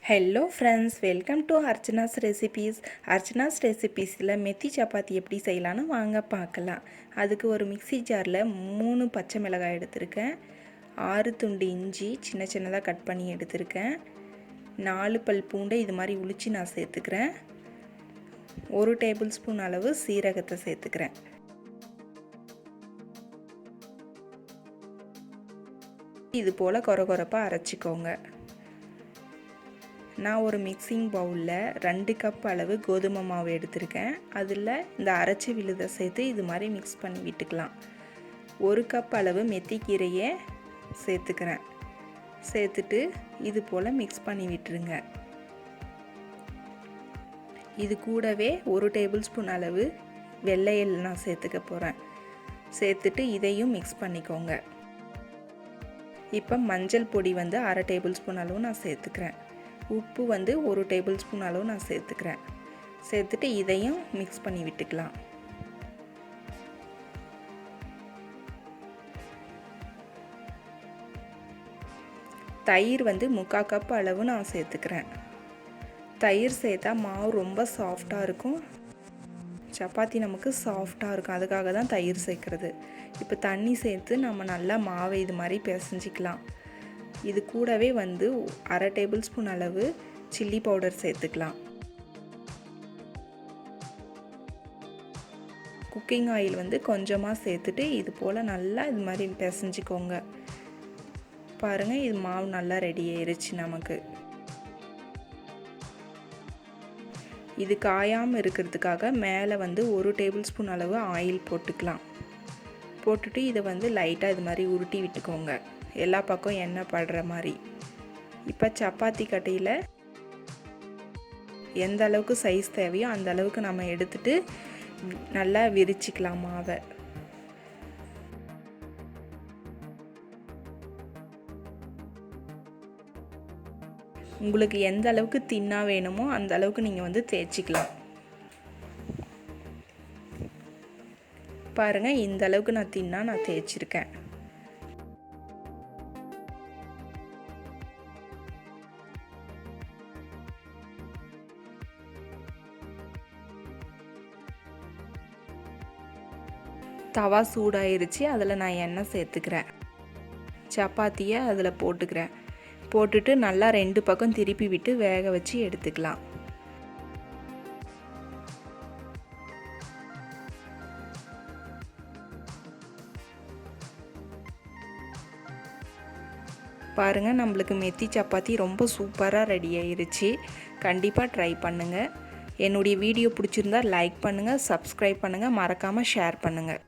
Hello friends, welcome to Archana's recipes. Archana's ரெசிபீஸில் மெத்தி சப்பாத்தி எப்படி செய்யலான்னு வாங்க பார்க்கலாம். அதுக்கு ஒரு மிக்ஸி ஜாரில் 3 பச்சை மிளகாய் எடுத்திருக்கேன், 6 துண்டு இஞ்சி சின்ன சின்னதாக கட் பண்ணி எடுத்திருக்கேன், 4 பல் பூண்டை இது மாதிரி உளிச்சு நான் சேர்த்துக்கிறேன், 1 டேபிள் ஸ்பூன் அளவு சீரகத்தை சேர்த்துக்கிறேன். இது போல் கொரகொரப்பாக அரைச்சிக்கோங்க. நான் ஒரு மிக்சிங் பவுலில் 2 கப் அளவு கோதுமை மாவு எடுத்திருக்கேன். அதில் இந்த அரைச்சி விழுதை சேர்த்து இது மாதிரி மிக்ஸ் பண்ணி விட்டுக்கலாம். 1 கப் அளவு மெத்தி கீரையை சேர்த்துக்கிறேன். சேர்த்துட்டு இது போல் மிக்ஸ் பண்ணி விட்டுருங்க. இது கூடவே 1 டேபிள் ஸ்பூன் அளவு வெள்ளை எள் நான் சேர்த்துக்க போகிறேன். சேர்த்துட்டு இதையும் மிக்ஸ் பண்ணிக்கோங்க. இப்போ மஞ்சள் பொடி 1/2 டேபிள் ஸ்பூன் அளவு நான் சேர்த்துக்கிறேன். உப்பு 1 டேபிள் ஸ்பூன் அளவு நான் சேர்த்துக்கிறேன். சேர்த்துட்டு இதையும் மிக்ஸ் பண்ணி விட்டுக்கலாம். தயிர் 3/4 கப் அளவு நான் சேர்த்துக்கிறேன். தயிர் சேர்த்தா மாவு ரொம்ப சாஃப்டாக இருக்கும், சப்பாத்தி நமக்கு சாஃப்டாக இருக்கும். அதுக்காக தான் தயிர் சேர்க்குறது. இப்போ தண்ணி சேர்த்து நம்ம நல்லா மாவை இது மாதிரி பிசைஞ்சிக்கலாம். இது கூடவே 1/2 டேபிள் ஸ்பூன் அளவு சில்லி பவுடர் சேர்த்துக்கலாம். குக்கிங் ஆயில் கொஞ்சமாக சேர்த்துட்டு இது போல் நல்லா இது மாதிரி பிசைஞ்சிக்கோங்க. பாருங்கள், இது மாவு நல்லா ரெடி ஆயிருச்சு. நமக்கு இது காயாமல் இருக்கிறதுக்காக மேலே 1 டேபிள் ஸ்பூன் அளவு ஆயில் போட்டுக்கலாம். போட்டுட்டு இதை லைட்டாக இது மாதிரி உருட்டி விட்டுக்கோங்க, எல்லா பக்கம் எண்ணெய் படுற மாதிரி. இப்போ சப்பாத்தி கட்டையில் எந்த அளவுக்கு சைஸ் தேவையோ அந்த அளவுக்கு நம்ம எடுத்துட்டு நல்லா விரிச்சிக்கலாம் மாவை. உங்களுக்கு எந்த அளவுக்கு தின்னா வேணுமோ அந்த அளவுக்கு நீங்கள் தேய்ச்சிக்கலாம். பாருங்கள், இந்த அளவுக்கு நான் தின்னா நான் தேய்ச்சிருக்கேன். தவா சூடாயிருச்சு, அதில் நான் எண்ணெய் சேர்த்துக்கிறேன். சப்பாத்தியை அதில் போட்டுக்கிறேன். போட்டுட்டு நல்லா 2 பக்கம் திருப்பி விட்டு வேக வச்சு எடுத்துக்கலாம். பாருங்கள், நம்மளுக்கு மெத்தி சப்பாத்தி ரொம்ப சூப்பராக ரெடி ஆயிருச்சு. கண்டிப்பாக ட்ரை பண்ணுங்கள். என்னுடைய வீடியோ பிடிச்சிருந்தா லைக் பண்ணுங்கள், சப்ஸ்கிரைப் பண்ணுங்கள், மறக்காமல் ஷேர் பண்ணுங்கள்.